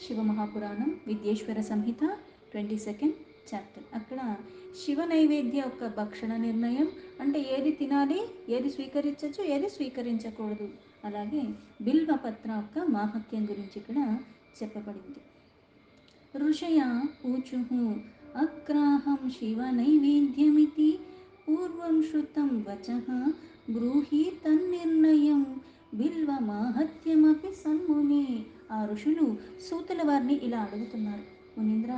శివమహాపురాణం విద్యేశ్వర సంహిత 22nd chapter. అక్కడ శివ నైవేద్య యొక్క భక్షణ నిర్ణయం అంటే ఏది తినాలి, ఏది స్వీకరించవచ్చు, ఏది స్వీకరించకూడదు. అలాగే బిల్వపత్ర యొక్క మాహత్యం గురించి ఇక్కడ చెప్పబడింది. ఋషయ ఊచుః అగ్రాహం శివ నైవేద్యమితి పూర్వం శృతం వచః బ్రూహి తన్నిర్ణయం బిల్వ మాహత్యమపి సన్మునే. ఆ ఋషులు సూతుల వారిని ఇలా అడుగుతున్నారు: మునీంద్ర,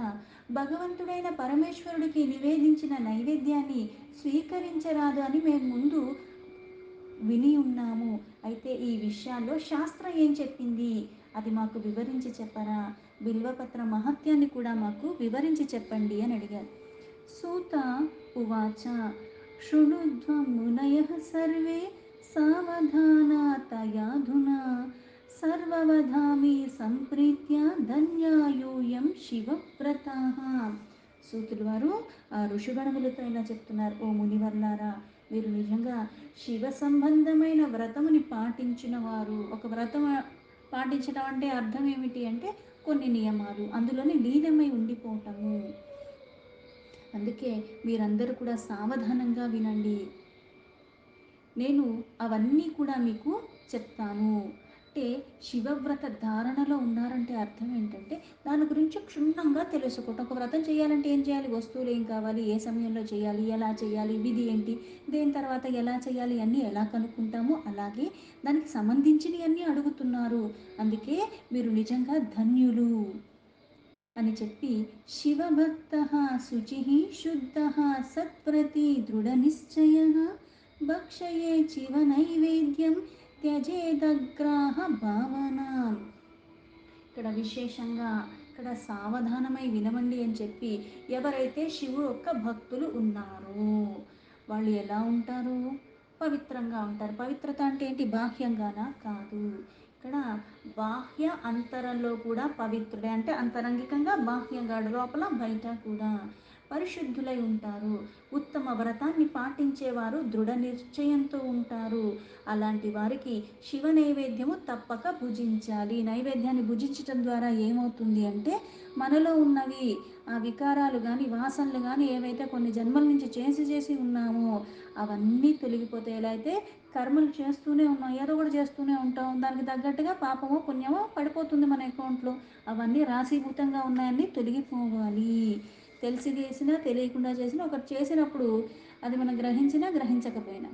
భగవంతుడైన పరమేశ్వరుడికి నివేదించిన నైవేద్యాన్ని స్వీకరించరాదు అని మేము ముందు విని ఉన్నాము. అయితే ఈ విషయాల్లో శాస్త్రం ఏం చెప్పింది, అది మాకు వివరించి చెప్పరా? బిల్వపత్ర మహత్యాన్ని కూడా మాకు వివరించి చెప్పండి అని అడిగారు. సూత ఉవాచ శృణుధ్వం మునయః సర్వే సావధానాతయాధునా సర్వవధామి సంప్రీత్య ధన్యాయూయం శివవ్రతాః. సూతులు వారు ఆ ఋషిగణములతో ఇలా చెప్తున్నారు: ఓ మునివర్లారా, మీరు నిజంగా శివ సంబంధమైన వ్రతముని పాటించిన వారు. ఒక వ్రతం పాటించడం అంటే అర్థం ఏమిటి అంటే కొన్ని నియమాలు, అందులోనే లీనమై ఉండిపోవటము. అందుకే మీరందరూ కూడా సావధానంగా వినండి, నేను అవన్నీ కూడా మీకు చెప్తాను. అంటే శివవ్రత ధారణలో ఉన్నారంటే అర్థం ఏంటంటే దాని గురించి క్షుణ్ణంగా తెలుసుకోవటం. ఒక వ్రతం చేయాలంటే ఏం చేయాలి, వస్తువులు ఏం కావాలి, ఏ సమయంలో చేయాలి, ఎలా చేయాలి, విధి ఏంటి, దేని తర్వాత ఎలా చేయాలి అన్నీ ఎలా కనుక్కుంటామో అలాగే దానికి సంబంధించినవి అన్నీ అడుగుతున్నారు. అందుకే మీరు నిజంగా ధన్యులు అని చెప్పి, శివభక్త శుచి శుద్ధ సత్ప్రతి దృఢనిశ్చయ భక్షయే శివ నైవేద్యం త్యజేదగ్రాహ భావన. ఇక్కడ విశేషంగా ఇక్కడ సావధానమై వినమండి అని చెప్పి, ఎవరైతే శివుడు యొక్క భక్తులు ఉన్నారో వాళ్ళు ఎలా ఉంటారు, పవిత్రంగా ఉంటారు. పవిత్రత అంటే ఏంటి, బాహ్యంగానా కాదు. ఇక్కడ బాహ్య అంతరంలో కూడా పవిత్రుడే, అంటే అంతరంగికంగా బాహ్యంగా, లోపల బయట కూడా పరిశుద్ధులై ఉంటారు. ఉత్తమ వ్రతాన్ని పాటించేవారు దృఢ నిశ్చయంతో ఉంటారు. అలాంటి వారికి శివ నైవేద్యము తప్పక భుజించాలి. నైవేద్యాన్ని భుజించటం ద్వారా ఏమవుతుంది అంటే మనలో ఉన్నవి ఆ వికారాలు కానీ వాసనలు కానీ ఏవైతే కొన్ని జన్మల నుంచి చేసి ఉన్నామో అవన్నీ తొలగిపోతాయి. ఎలా అయితే కర్మలు చేస్తూనే ఉన్నాం, ఏదో కూడా చేస్తూనే ఉంటాం, దానికి తగ్గట్టుగా పాపమో పుణ్యమో పడిపోతుంది మన అకౌంట్లో. అవన్నీ రాశీభూతంగా ఉన్నాయన్నీ తొలగిపోవాలి. తెలిసి చేసినా తెలియకుండా చేసినా ఒకటి చేసినప్పుడు అది మనం గ్రహించినా గ్రహించకపోయినా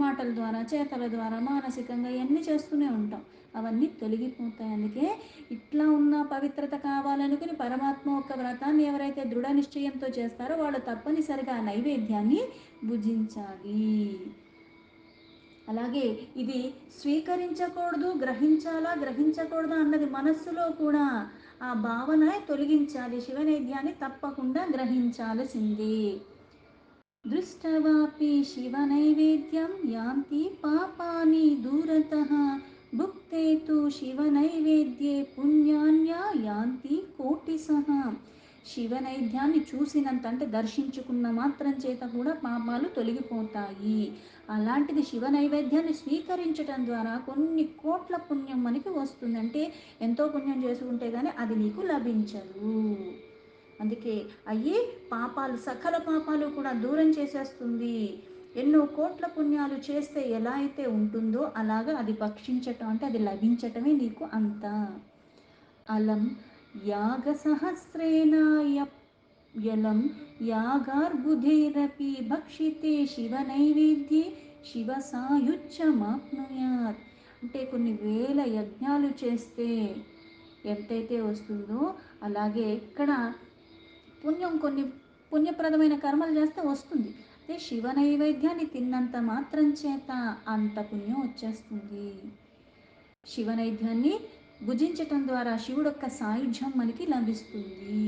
మాటల ద్వారా చేతల ద్వారా మానసికంగా ఇవన్నీ చేస్తూనే ఉంటాం, అవన్నీ తొలగిపోతాయి. అందుకే ఇట్లా ఉన్న పవిత్రత కావాలనుకుని పరమాత్మ యొక్క వ్రతాన్ని ఎవరైతే దృఢ నిశ్చయంతో చేస్తారో వాళ్ళు తప్పనిసరిగా ఆ నైవేద్యాన్ని భుజించాలి. అలాగే ఇది స్వీకరించకూడదు, గ్రహించాలా గ్రహించకూడదా అన్నది మనస్సులో కూడా ఆ భావన తొలగించాలి. శివనైవేద్యాన్ని తప్పకుండా గ్రహించాల్సిందే. దృష్టవాపి శివ నైవేద్యం యాంతి పాపాని దూరతః భుక్తే తు శివ నైవేద్యే పుణ్యాన్యా యాంతి కోటిశః. శివ నైవేద్యాన్ని చూసినంత అంటే దర్శించుకున్న మాత్రం చేత కూడా పాపాలు తొలగిపోతాయి. అలాంటిది శివ నైవేద్యాన్ని స్వీకరించటం ద్వారా కొన్ని కోట్ల పుణ్యం మనకి వస్తుంది. అంటే ఎంతో పుణ్యం చేసుకుంటే కానీ అది నీకు లభించదు. అందుకే అయ్యి పాపాలు, సకల పాపాలు కూడా దూరం చేసేస్తుంది. ఎన్నో కోట్ల పుణ్యాలు చేస్తే ఎలా అయితే ఉంటుందో అలాగా అది భక్షించటం అంటే అది లభించటమే నీకు అంత. అలం యాగ సహస్రేణ యలం యాగార్బుధేరపి భక్షితే శివ నైవేద్యే శివ సాయుధ్యమాప్నుయాత్. అంటే కొన్ని వేల యజ్ఞాలు చేస్తే ఎంతైతే వస్తుందో అలాగే ఇక్కడ పుణ్యం, కొన్ని పుణ్యప్రదమైన కర్మలు చేస్తే వస్తుంది. అదే శివ నైవేద్యాన్ని తిన్నంత మాత్రం చేత అంత పుణ్యం వచ్చేస్తుంది. శివ నైవేద్యాన్ని భుజించటం ద్వారా శివుడు యొక్క సాయుధ్యం మనకి లభిస్తుంది.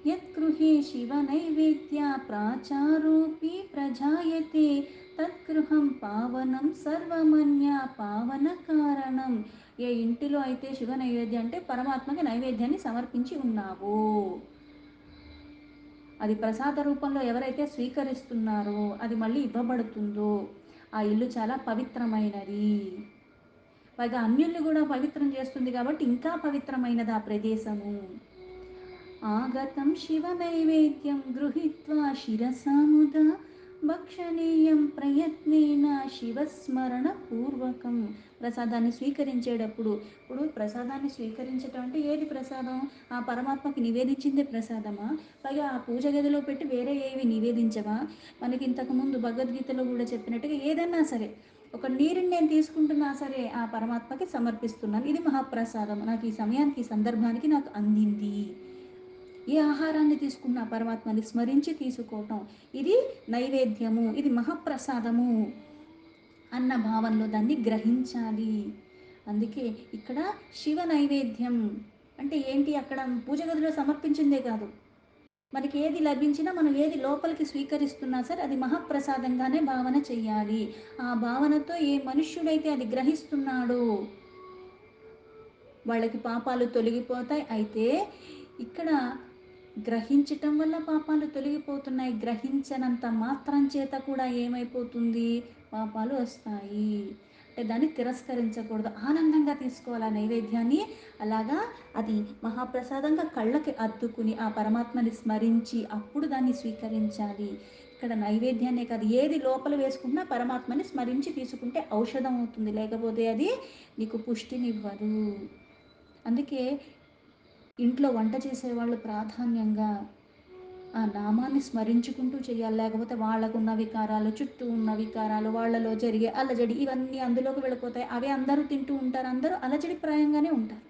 యత్గృహే శివ నైవేద్య ప్రాచారోపి ప్రజాయతే తద్గృహం పావనం సర్వమన్య పావన కారణం. ఏ ఇంటిలో అయితే శివ నైవేద్యం అంటే పరమాత్మకి నైవేద్యాన్ని సమర్పించి ఉన్నావో, అది ప్రసాద రూపంలో ఎవరైతే స్వీకరిస్తున్నారో అది మళ్ళీ ఇవ్వబడుతుందో ఆ ఇల్లు చాలా పవిత్రమైనది. పైగా అన్యుల్ని కూడా పవిత్రం చేస్తుంది కాబట్టి ఇంకా పవిత్రమైనది ఆ ప్రదేశము. ఆగతం శివనైవేద్యం గృహీత్వా శిరసా ముదా భక్షణీయం ప్రయత్నేన శివస్మరణ పూర్వకం. ప్రసాదాన్ని స్వీకరించేటప్పుడు, ఇప్పుడు ప్రసాదాన్ని స్వీకరించటం అంటే ఏది ప్రసాదం? ఆ పరమాత్మకి నివేదించిందే ప్రసాదమా? పైగా ఆ పూజ గదిలో పెట్టి వేరే ఏవి నివేదించవా? మనకి ఇంతకుముందు భగవద్గీతలో కూడా చెప్పినట్టుగా ఏదన్నా సరే, ఒక నీరుని నేను తీసుకుంటున్నా సరే ఆ పరమాత్మకి సమర్పిస్తున్నాను, ఇది మహాప్రసాదం, నాకు ఈ సమయానికి ఈ సందర్భానికి నాకు అందింది. ఏ ఆహారాన్ని తీసుకున్న పరమాత్మని స్మరించి తీసుకోవటం, ఇది నైవేద్యము, ఇది మహాప్రసాదము అన్న భావనలో దాన్ని గ్రహించాలి. అందుకే ఇక్కడ శివ నైవేద్యం అంటే ఏంటి? అక్కడ పూజ గదిలో సమర్పించిందే కాదు, మనకి ఏది లభించినా మనం ఏది లోపలికి స్వీకరిస్తున్నా సరే అది మహాప్రసాదంగానే భావన చెయ్యాలి. ఆ భావనతో ఏ మనుష్యుడైతే అది గ్రహిస్తున్నాడో వాళ్ళకి పాపాలు తొలగిపోతాయి. అయితే ఇక్కడ గ్రహించటం వల్ల పాపాలు తొలగిపోతున్నాయి, గ్రహించనంత మాత్రం చేత కూడా ఏమైపోతుంది? పాపాలు వస్తాయి. అంటే దాన్ని తిరస్కరించకూడదు, ఆనందంగా తీసుకోవాలి ఆ నైవేద్యాన్ని. అలాగా అది మహాప్రసాదంగా కళ్ళకి అద్దుకుని ఆ పరమాత్మని స్మరించి అప్పుడు దాన్ని స్వీకరించాలి. ఇక్కడ నైవేద్యాన్నే కాదు, ఏది లోపల వేసుకున్నా పరమాత్మని స్మరించి తీసుకుంటే ఔషధం అవుతుంది, లేకపోతే అది నీకు పుష్టినివ్వదు. అందుకే ఇంట్లో వంట చేసేవాళ్ళు ప్రాధాన్యంగా ఆ నామాన్ని స్మరించుకుంటూ చేయాలి. లేకపోతే వాళ్ళకున్న వికారాలు, చుట్టూ ఉన్న వికారాలు, వాళ్ళలో జరిగే అలజడి ఇవన్నీ అందులోకి వెళ్ళిపోతాయి. అవే అందరూ తింటూ ఉంటారు, అందరూ అలజడి ప్రాయంగానే ఉంటారు.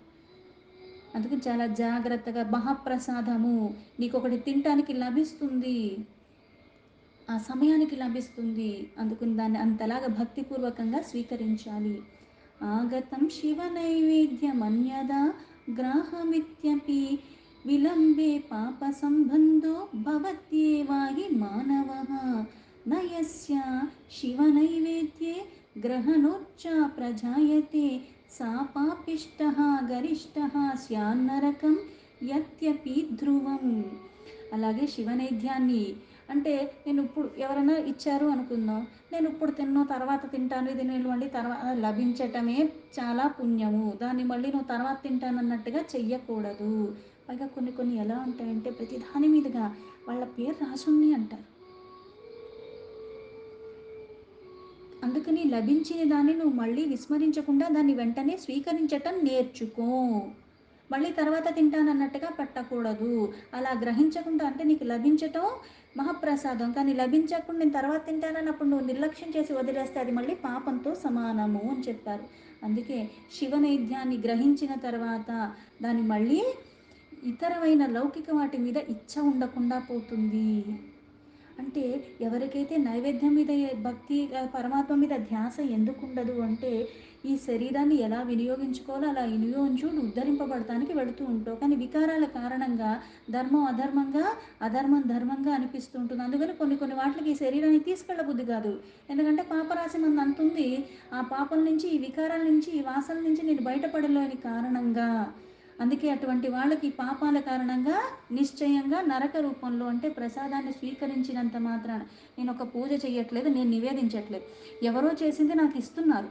అందుకని చాలా జాగ్రత్తగా మహాప్రసాదము నీకొకటి తినటానికి లభిస్తుంది, ఆ సమయానికి లభిస్తుంది, అందుకని దాన్ని అంతలాగా భక్తిపూర్వకంగా స్వీకరించాలి. ఆగతం శివ నైవేద్యమన్యదా గ్రాహమిత్యపి విలంబే పాప సంబంధో భవత్యేవాహి మానవః నయస్య శివ నైవేద్యే గ్రహణోచ్చా ప్రజాయతే సా పాపిష్టః గరిష్టః స్యాన్నరకం యత్యపి ధ్రువం. అలాగే శివనైద్యాన్ని అంటే నేను ఇప్పుడు ఎవరైనా ఇచ్చారు అనుకుందాం, నేను ఇప్పుడు తిన్నో తర్వాత తింటాను, ఇది నిలవండి తర్వాత లభించటమే చాలా పుణ్యము, దాన్ని మళ్ళీ నువ్వు తర్వాత తింటానన్నట్టుగా చెయ్యకూడదు. పైగా కొన్ని కొన్ని ఎలా ఉంటాయంటే ప్రతి దాని మీదుగా వాళ్ళ పేరు రాసుంది అంటారు. అందుకని లభించిన దాన్ని నువ్వు మళ్ళీ విస్మరించకుండా దాన్ని వెంటనే స్వీకరించటం నేర్చుకో. మళ్ళీ తర్వాత తింటానన్నట్టుగా పెట్టకూడదు. అలా గ్రహించకుండా అంటే నీకు లభించటం మహాప్రసాదం, కానీ లభించకుండా నేను తర్వాత తింటానన్నప్పుడు నువ్వు నిర్లక్ష్యం చేసి వదిలేస్తే అది మళ్ళీ పాపంతో సమానము అని చెప్పారు. అందుకే శివనైద్యాన్ని గ్రహించిన తర్వాత దాన్ని మళ్ళీ ఇతరమైన లౌకిక వాటి మీద ఇచ్చ ఉండకుండా పోతుంది. అంటే ఎవరికైతే నైవేద్యం మీద భక్తి పరమాత్మ మీద ధ్యాస ఎందుకు ఉండదు అంటే ఈ శరీరాన్ని ఎలా వినియోగించుకోవాలో అలా వినియోగించు ఉద్ధరింపబడటానికి వెళుతూ ఉంటావు, కానీ వికారాల కారణంగా ధర్మం అధర్మంగా, అధర్మం ధర్మంగా అనిపిస్తూ ఉంటుంది. అందుకని కొన్ని కొన్ని వాటికి ఈ శరీరాన్ని తీసుకెళ్ళబుద్ధి కాదు, ఎందుకంటే పాపరాశి మంది అంతుంది. ఆ పాపం నుంచి, ఈ వికారాల నుంచి, ఈ వాసన నుంచి నేను బయటపడలేని కారణంగా, అందుకే అటువంటి వాళ్ళకి పాపాల కారణంగా నిశ్చయంగా నరక రూపంలో, అంటే ప్రసాదాన్ని స్వీకరించినంత మాత్రాన నేను ఒక పూజ చేయట్లేదు, నేను నివేదించట్లేదు, ఎవరో చేసింది నాకు ఇస్తున్నారు,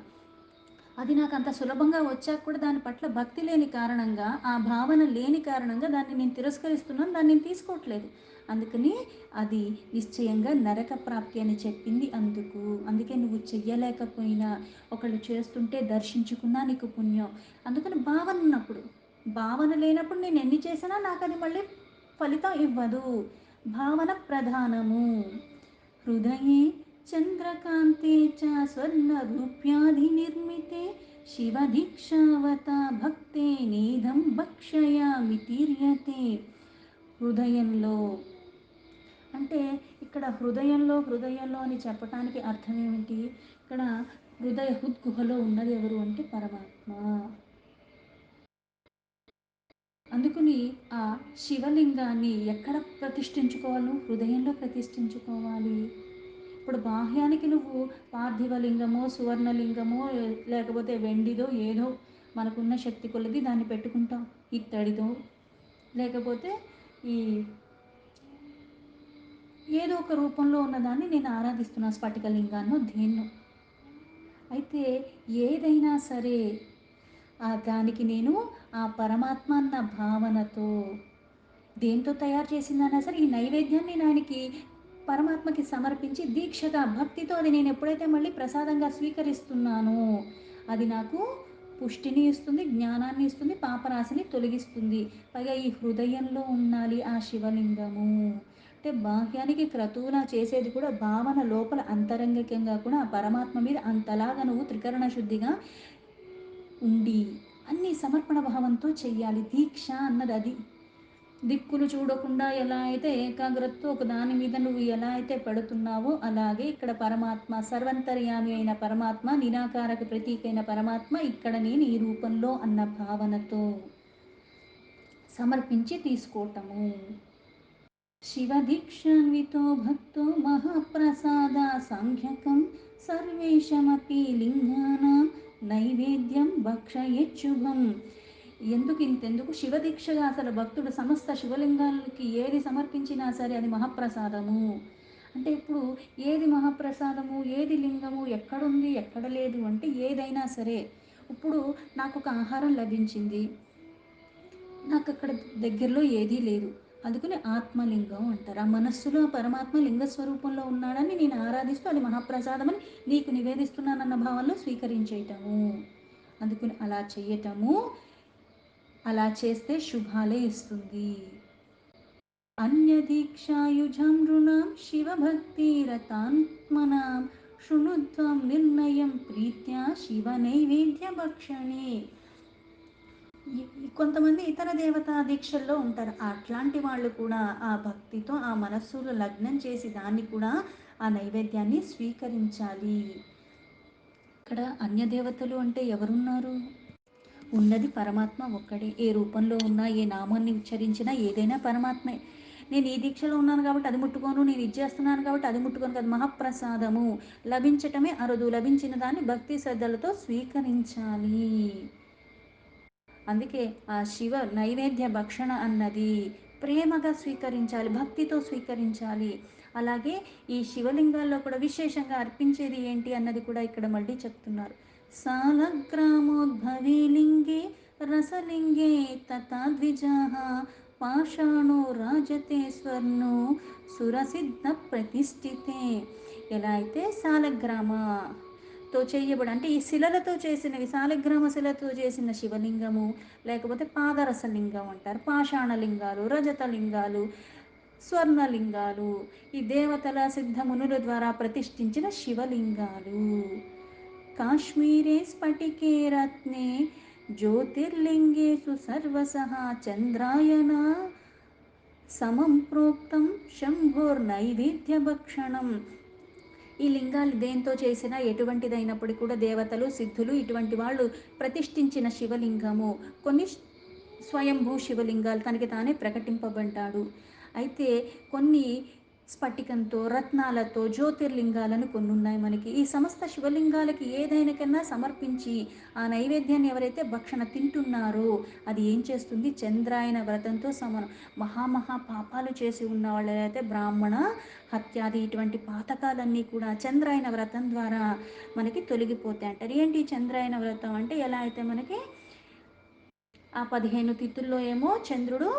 అది నాకు అంత సులభంగా వచ్చాక కూడా దాని పట్ల భక్తి లేని కారణంగా, ఆ భావన లేని కారణంగా దాన్ని నేను తిరస్కరిస్తున్నాను, దాన్ని నేను తీసుకోవట్లేదు. అందుకని అది నిశ్చయంగా నరక ప్రాప్తి అని చెప్పింది అందుకు. అందుకే నువ్వు చెయ్యలేకపోయినా ఒకళ్ళు చేస్తుంటే దర్శించుకున్నా నీకు పుణ్యం. అందుకని భావన ఉన్నప్పుడు, భావన లేనప్పుడు నేను ఎన్ని చేసినా నాకు అది మళ్ళీ ఫలితం ఇవ్వదు. భావన ప్రధానము. హృదయే చంద్రకాంతే చ స్వర్ణరూప్యాధినిర్మితే శివదీక్షావత భక్తే నీధం భక్షయామి తీర్యతే. హృదయంలో అంటే ఇక్కడ హృదయంలో హృదయంలో అని చెప్పటానికి అర్థం ఏమిటి? ఇక్కడ హృదయ హృద్గుహలో ఉన్నది ఎవరు అంటే పరమాత్మ. అందుకని ఆ శివలింగాన్ని ఎక్కడ ప్రతిష్ఠించుకోవాలి? హృదయంలో ప్రతిష్ఠించుకోవాలి. ఇప్పుడు బాహ్యానికి నువ్వు పార్థివలింగమో, సువర్ణలింగమో, లేకపోతే వెండిదో ఏదో మనకున్న శక్తి కొలది దాన్ని పెట్టుకుంటాం, ఇత్తడిదో, లేకపోతే ఈ ఏదో ఒక రూపంలో ఉన్నదాన్ని నేను ఆరాధిస్తున్నా, స్ఫటికలింగాన్నో దేన్నో. అయితే ఏదైనా సరే దానికి నేను ఆ పరమాత్మ అన్న భావనతో దేంతో తయారు చేసిందన్నా సరే ఈ నైవేద్యాన్ని నేను ఆయనకి పరమాత్మకి సమర్పించి దీక్షగా భక్తితో అది నేను ఎప్పుడైతే మళ్ళీ ప్రసాదంగా స్వీకరిస్తున్నానో అది నాకు పుష్టిని ఇస్తుంది, జ్ఞానాన్ని ఇస్తుంది, పాపరాశిని తొలగిస్తుంది. పైగా ఈ హృదయంలో ఉండాలి ఆ శివలింగము. అంటే బాహ్యానికి క్రతువులా చేసేది కూడా భావన లోపల అంతరంగికంగా కూడా ఆ పరమాత్మ మీద అంతలాగా నువ్వు త్రికరణ శుద్ధిగా ఉండి అన్ని సమర్పణ భావంతో చెయ్యాలి. దీక్ష అన్నది అది. దిక్కులు చూడకుండా ఎలా అయితే ఏకాగ్రతతో ఒక దాని మీద నువ్వు ఎలా అయితే పెడుతున్నావో అలాగే ఇక్కడ పరమాత్మ సర్వంతర్యామి అయిన పరమాత్మ, నిరాకారక ప్రతీకైన పరమాత్మ ఇక్కడ నేను ఈ రూపంలో అన్న భావనతో సమర్పించి తీసుకోవటము. శివదీక్షాన్వితో భక్తో మహాప్రసాద సాంఖ్యకం సర్వేషమపి లింగానాం నైవేద్యం భక్షయచ్చుభం. ఇంతెందుకు శివదీక్షగా అసలు భక్తుడు సమస్త శివలింగాలకి ఏది సమర్పించినా సరే అది మహాప్రసాదము. అంటే ఇప్పుడు ఏది మహాప్రసాదము, ఏది లింగము, ఎక్కడుంది ఎక్కడ లేదు అంటే ఏదైనా సరే ఇప్పుడు నాకు ఒక ఆహారం లభించింది, నాకు అక్కడ దగ్గరలో ఏదీ లేదు, అందుకని ఆత్మలింగం అంటారు. ఆ మనస్సులో పరమాత్మ లింగ స్వరూపంలో ఉన్నాడని నేను ఆరాధిస్తూ అది మహాప్రసాదమని నీకు నివేదిస్తున్నానన్న భావంలో స్వీకరించేయటము. అందుకని అలా చెయ్యటము, అలా చేస్తే శుభాలే ఇస్తుంది. అన్యదీక్షాయుజం నృణాం శివభక్తిరతాత్మనాం శృణుత్వం నిర్ణయం ప్రీత్యా శివ నైవేద్య భక్షణే. కొంతమంది ఇతర దేవతా దీక్షల్లో ఉంటారు. అట్లాంటి వాళ్ళు కూడా ఆ భక్తితో ఆ మనస్సులో లగ్నం చేసి దాన్ని కూడా ఆ నైవేద్యాన్ని స్వీకరించాలి. ఇక్కడ అన్య దేవతలు అంటే ఎవరున్నారు? ఉన్నది పరమాత్మ ఒక్కడే. ఏ రూపంలో ఉన్నా, ఏ నామాన్ని ఉచ్చరించినా ఏదైనా పరమాత్మే. నేను ఈ దీక్షలో ఉన్నాను కాబట్టి అది ముట్టుకోను, నేను ఇది చేస్తున్నాను కాబట్టి అది ముట్టుకోను కదా. మహాప్రసాదము లభించటమే అరుదు. లభించిన దాన్ని భక్తి శ్రద్ధలతో స్వీకరించాలి. అందుకే ఆ శివ నైవేద్య భక్షణ అన్నది ప్రేమగా స్వీకరించాలి, భక్తితో స్వీకరించాలి. అలాగే ఈ శివలింగాల్లో కూడా విశేషంగా అర్పించేది ఏంటి అన్నది కూడా ఇక్కడ మళ్ళీ చెప్తున్నారు. సాలగ్రామోద్భవే లింగే రసలింగే తథా ద్విజాః పాషాణో రాజతే స్వర్ణో సురసిద్ధ ప్రతిష్ఠితే. ఎలా అయితే సాలగ్రామతో చేయబడి అంటే ఈ శిలలతో చేసినవి, సాలగ్రామ శిలతో చేసిన శివలింగము, లేకపోతే పాదరసలింగం అంటారు, పాషాణలింగాలు, రజతలింగాలు, స్వర్ణలింగాలు, ఈ దేవతల సిద్ధమునుల ద్వారా ప్రతిష్ఠించిన శివలింగాలు. కాశ్మీరే స్ఫటికే రత్నే జ్యోతిర్లింగేషు సర్వసః చంద్రాయన సమం ప్రోక్తం శంభోర్నైవేద్య భక్షణం. ఈ లింగాలు దేంతో చేసినా ఎటువంటిదైనప్పటికీ కూడా దేవతలు, సిద్ధులు ఇటువంటి వాళ్ళు ప్రతిష్ఠించిన శివలింగము. కొన్ని స్వయంభూ శివలింగాలు తనకి తానే ప్రకటింపబడ్డాడు. అయితే కొన్ని స్ఫటికంతో, రత్నాలతో, జ్యోతిర్లింగాలను కొన్ని ఉన్నాయి మనకి. ఈ సమస్త శివలింగాలకి ఏదైనా సమర్పించి ఆ నైవేద్యాన్ని ఎవరైతే భక్షణ తింటున్నారో అది ఏం చేస్తుంది? చంద్రాయన వ్రతంతో సమానం. మహామహా పాపాలు చేసి ఉన్న వాళ్ళైతే బ్రాహ్మణ హత్యాది ఇటువంటి పాతకాలన్నీ కూడా చంద్రాయన వ్రతం ద్వారా మనకి తొలగిపోతాయి అంటారు. ఏంటి చంద్రాయన వ్రతం అంటే? ఎలా అయితే మనకి ఆ 15 తిథుల్లో ఏమో చంద్రుడు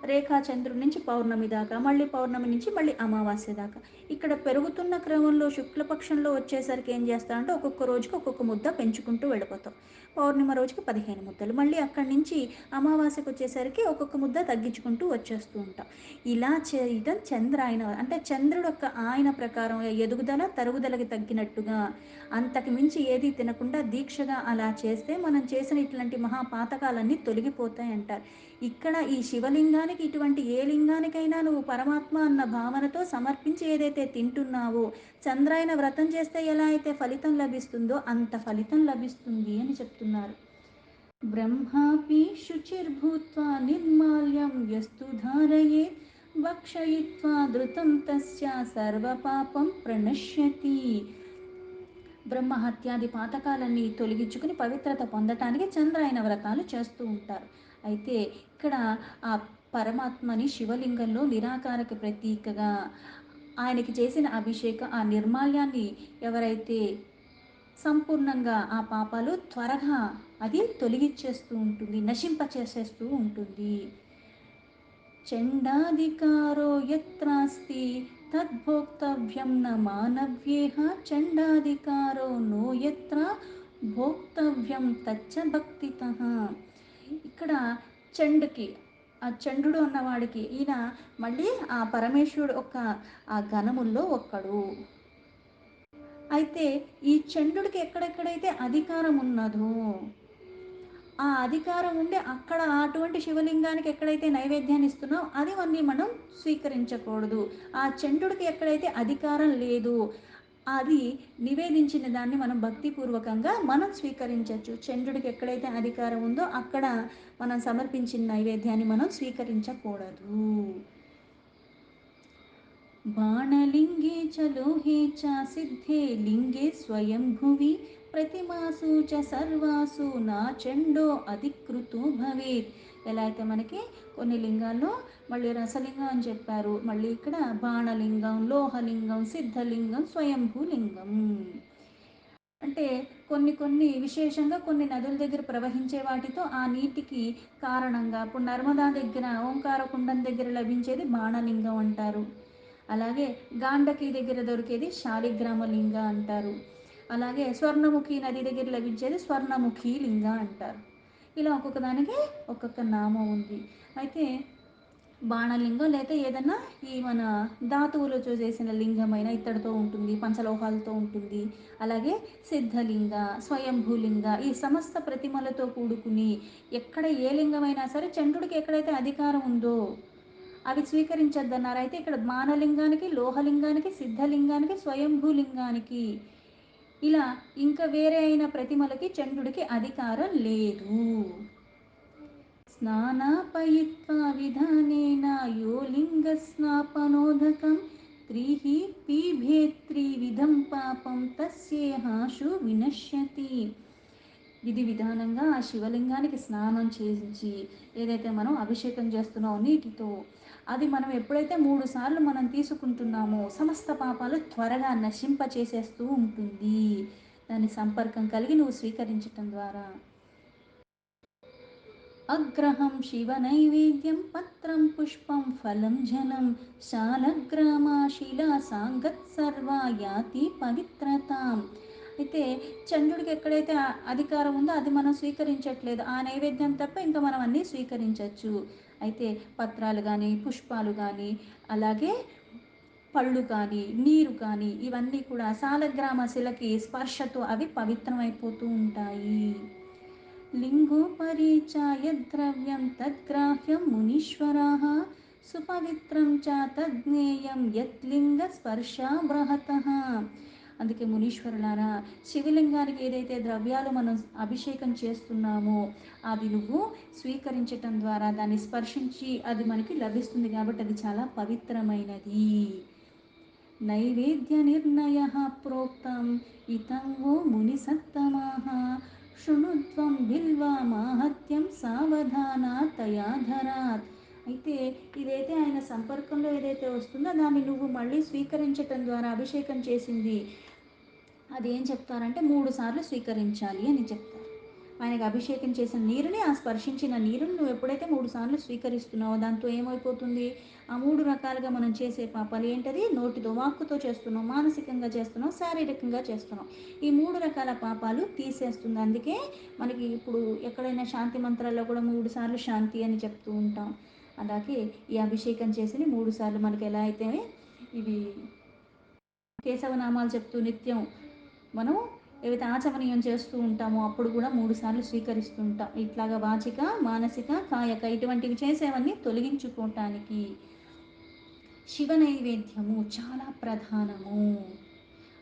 రేఖా చంద్రుడి నుంచి పౌర్ణమి దాకా, మళ్ళీ పౌర్ణమి నుంచి మళ్ళీ అమావాస్య దాకా. ఇక్కడ పెరుగుతున్న క్రమంలో శుక్లపక్షంలో వచ్చేసరికి ఏం చేస్తామంటే ఒక్కొక్క రోజుకి ఒక్కొక్క ముద్ద పెంచుకుంటూ వెళ్ళిపోతాం. పౌర్ణిమ రోజుకి 15 ముద్దలు, మళ్ళీ అక్కడి నుంచి అమావాస్యకు వచ్చేసరికి ఒక్కొక్క ముద్ద తగ్గించుకుంటూ వచ్చేస్తూ ఉంటాం. ఇలా చేయటం చంద్రాయన అంటే చంద్రుడు యొక్క ఆయన ప్రకారం ఎదుగుదల తరుగుదలకి తగ్గినట్టుగా అంతకు మించి ఏది తినకుండా దీక్షగా అలా చేస్తే మనం చేసిన ఇట్లాంటి మహాపాతకాలన్నీ తొలగిపోతాయి అంటారు. ఇక్కడ ఈ శివలింగానికి ఇటువంటి ఏ లింగానికైనా నువ్వు పరమాత్మ అన్న భావనతో సమర్పించి ఏదైతే తింటున్నావో చంద్రాయన వ్రతం చేస్తే ఎలా అయితే ఫలితం లభిస్తుందో అంత ఫలితం లభిస్తుంది అని చెప్తున్నారు. బ్రహ్మాపి శుచిర్భూత్వా నిర్మాల్యం యస్తు ధారయేత్ భక్షయిత్వా ధృతం తస్య సర్వపాపం ప్రణశ్యతి. బ్రహ్మహత్యాది పాతకాలన్నీ తొలగించుకుని పవిత్రత పొందటానికి చంద్రాయన వ్రతాలు చేస్తూ ఉంటారు. అయితే ఇక్కడ ఆ పరమాత్మని శివలింగంలో నిరాకారక ప్రతీకగా ఆయనకి చేసిన అభిషేకం, ఆ నిర్మాల్యాన్ని ఎవరైతే సంపూర్ణంగా ఆ పాపాలు త్వరగా అది తొలగిచ్చేస్తూ ఉంటుంది, నశింపచేసేస్తూ ఉంటుంది. చండాధికారో యత్రాస్తి తద్భోక్తవ్యం న మానవ్యేహ చండాధికారో నో యత్ర భోక్తవ్యం తచ్చ భక్తితః. ఇక్కడ చండుకి, ఆ చండు అన్నవాడికి ఈయన మళ్ళీ ఆ పరమేశ్వరుడు ఒక ఆ గణముల్లో ఒక్కడు. అయితే ఈ చండుడికి ఎక్కడెక్కడైతే అధికారం ఉన్నదో, ఆ అధికారం ఉండి అక్కడ అటువంటి శివలింగానికి ఎక్కడైతే నైవేద్యాన్ని ఇస్తున్నామో అది అన్నీ మనం స్వీకరించకూడదు. ఆ చండుడికి ఎక్కడైతే అధికారం లేదు, అది నివేదించిన దాన్ని మనం భక్తిపూర్వకంగా మనం స్వీకరించవచ్చు. చంద్రుడికి ఎక్కడైతే అధికారం ఉందో అక్కడ మనం సమర్పించిన నైవేద్యాన్ని మనం స్వీకరించకూడదు. బాణలింగే చ లోహే చ సిద్ధే లింగే స్వయం భువి ప్రతిమాసు చ సర్వాసు నా చండో అధికృతో భవేత్. ఎలా అయితే మనకి కొన్ని లింగాల్లో మళ్ళీ రసలింగం అని చెప్పారు, మళ్ళీ ఇక్కడ బాణలింగం, లోహలింగం, సిద్ధలింగం, స్వయంభూలింగం. అంటే కొన్ని కొన్ని విశేషంగా కొన్ని నదుల దగ్గర ప్రవహించే వాటితో ఆ నీటికి కారణంగా, ఇప్పుడు నర్మదా దగ్గర ఓంకార కుండం దగ్గర లభించేది బాణలింగం అంటారు. అలాగే గాండకి దగ్గర దొరికేది శాలిగ్రామ లింగ అంటారు. అలాగే స్వర్ణముఖి నది దగ్గర లభించేది స్వర్ణముఖి లింగ అంటారు. ఇలా ఒక్కొక్క దానికి ఒక్కొక్క నామం ఉంది. అయితే బాణలింగం లేదా ఏదన్నా ఈ మన ధాతువులతో చేసిన లింగమైన ఇత్తడితో ఉంటుంది, పంచలోహాలతో ఉంటుంది. అలాగే సిద్ధలింగ, స్వయంభూలింగ, ఈ సమస్త ప్రతిమలతో కూడుకుని ఎక్కడ ఏ లింగమైనా సరే చంద్రుడికి ఎక్కడైతే అధికారం ఉందో అవి స్వీకరించొద్దన్నారు. అయితే ఇక్కడ బాణలింగానికి, లోహలింగానికి, సిద్ధలింగానికి, స్వయంభూలింగానికి ఇలా ఇంకా వేరే అయిన ప్రతిమలకి చంద్రుడికి అధికారం లేదు. స్నానాపయిత్వా విధానేన యో లింగస్నాపనోదకం త్రిః పిబేత్త్రివిధం పాపం తస్యేహాశు వినశ్యతి. విధి విధానంగా ఆ శివలింగానికి స్నానం చేయించి ఏదైతే మనం అభిషేకం చేస్తున్నామో నీటితో, అది మనం ఎప్పుడైతే 3 సార్లు మనం తీసుకుంటున్నామో సమస్త పాపాలు త్వరగా నశింప చేసేస్తూ ఉంటుంది, దాని సంపర్కం కలిగి నువ్వు స్వీకరించటం ద్వారా. అగ్రహం శివనైవేద్యం పత్రం పుష్పం ఫలం జలం శాలగ్రామాశిలా సాంగత్ సర్వా యాతి పవిత్రతాం. అయితే చంద్రుడికి ఎక్కడైతే అధికారం ఉందో అది మనం స్వీకరించట్లేదు, ఆ నైవేద్యం తప్ప ఇంకా మనం అన్నీ స్వీకరించవచ్చు. అయితే పత్రాలు కానీ, పుష్పాలు కానీ, అలాగే పళ్ళు కానీ, నీరు కానీ, ఇవన్నీ కూడా సాలగ్రామ శిలకి స్పర్శతో అవి పవిత్రమైపోతూ ఉంటాయి. లింగోపరి చ యద్ద్రవ్యం తద్గ్రాహ్యం మునీశ్వరాः సుపవిత్రం చ తజ్ఞేయం యత్లింగ స్పర్శాబ్రహతః. అందుకే మునీశ్వరులారా, శివలింగానికి ఏదైతే ద్రవ్యాలు మనం అభిషేకం చేస్తున్నామో అది నువ్వు స్వీకరించటం ద్వారా దాన్ని స్పర్శించి అది మనకి లభిస్తుంది కాబట్టి అది చాలా పవిత్రమైనది. నైవేద్య నిర్ణయ ప్రోక్తం ఇతం ఓ ముని సత్తమాః శృణుత్వం బిల్వా మాహత్యం సావధానా తయాధరాత్. అయితే ఇదైతే ఆయన సంపర్కంలో ఏదైతే వస్తుందో దాన్ని నువ్వు మళ్ళీ స్వీకరించటం ద్వారా అభిషేకం చేసింది అదేం చెప్తారంటే 3 సార్లు స్వీకరించాలి అని చెప్తారు. ఆయనకు అభిషేకం చేసిన నీరుని, ఆ స్పర్శించిన నీరుని నువ్వు ఎప్పుడైతే 3 సార్లు స్వీకరిస్తున్నావో దాంతో ఏమైపోతుంది, ఆ 3 రకాలుగా మనం చేసే పాపాలు ఏంటది, నోటితో వాక్కుతో చేస్తున్నాం, మానసికంగా చేస్తున్నాం, శారీరకంగా చేస్తున్నాం, ఈ 3 రకాల పాపాలు తీసేస్తుంది. అందుకే మనకి ఇప్పుడు ఎక్కడైనా శాంతి మంత్రాల్లో కూడా 3 సార్లు శాంతి అని చెప్తూ ఉంటాం. అలాగే ఈ అభిషేకం చేసిన 3 సార్లు మనకి ఎలా అయితే ఇవి కేశవనామాలు చెప్తూ నిత్యం మనం ఏవైతే ఆచమనీయం చేస్తూ ఉంటామో అప్పుడు కూడా 3 సార్లు స్వీకరిస్తూ ఉంటాం. ఇట్లాగా వాచిక, మానసిక, కాయక ఇటువంటివి చేసేవన్నీ తొలగించుకోవటానికి శివ నైవేద్యము చాలా ప్రధానము.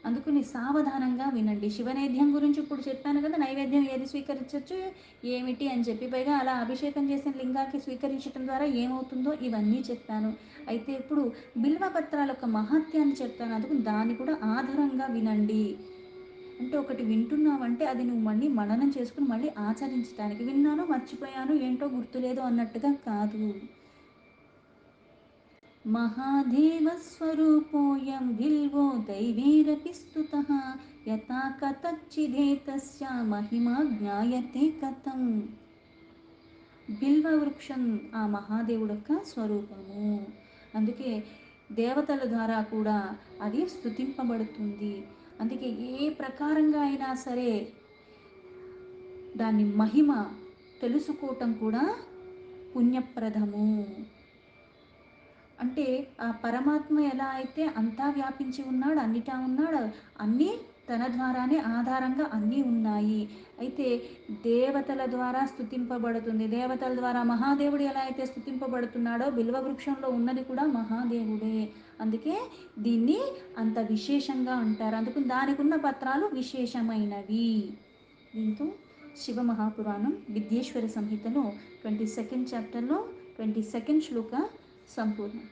అందుకని సావధానంగా వినండి. శివనైవేద్యం గురించి ఇప్పుడు చెప్పాను కదా, నైవేద్యం ఏది స్వీకరించవచ్చు ఏమిటి అని చెప్పి, పైగా అలా అభిషేకం చేసిన లింగానికి స్వీకరించడం ద్వారా ఏమవుతుందో ఇవన్నీ చెప్పాను. అయితే ఇప్పుడు బిల్వపత్రాల యొక్క మహత్యాన్ని చెప్తాను, అందుకు దాన్ని కూడా ఆధారంగా వినండి. అంటే ఒకటి వింటున్నావంటే అది నువ్వు మళ్ళీ మననం చేసుకుని మళ్ళీ ఆచరించడానికి, విన్నాను మర్చిపోయాను ఏంటో గుర్తులేదు అన్నట్టుగా కాదు. महादेवस्वरूपोऽयं बिल्वो दैवीरपि स्तुतः యథా కథచ్చిదేతస్య మహిమా జ్ఞాయతే కథం. బిల్వ వృక్షం ఆ మహాదేవుడు యొక్క స్వరూపము. అందుకే దేవతల ద్వారా కూడా అది స్తుతింపబడుతుంది. అందుకే ఏ ప్రకారంగా అయినా సరే దాని మహిమ తెలుసుకోవటం కూడా పుణ్యప్రదము. అంటే ఆ పరమాత్మ ఎలా అయితే అంతా వ్యాపించి ఉన్నాడు, అన్నిటా ఉన్నాడు, అన్నీ తన ద్వారానే ఆధారంగా అన్నీ ఉన్నాయి. అయితే దేవతల ద్వారా స్తుతింపబడుతుంది. దేవతల ద్వారా మహాదేవుడు ఎలా అయితే స్తుతింపబడుతున్నాడో బిల్వవృక్షంలో ఉన్నది కూడా మహాదేవుడే. అందుకే దీన్ని అంత విశేషంగా అంటారు. అందుకు దానికి ఉన్న పత్రాలు విశేషమైనవి. దీంతో శివ మహాపురాణం విద్యేశ్వర సంహితలో 22nd చాప్టర్లో 22nd శ్లోక సంపూర్ణం.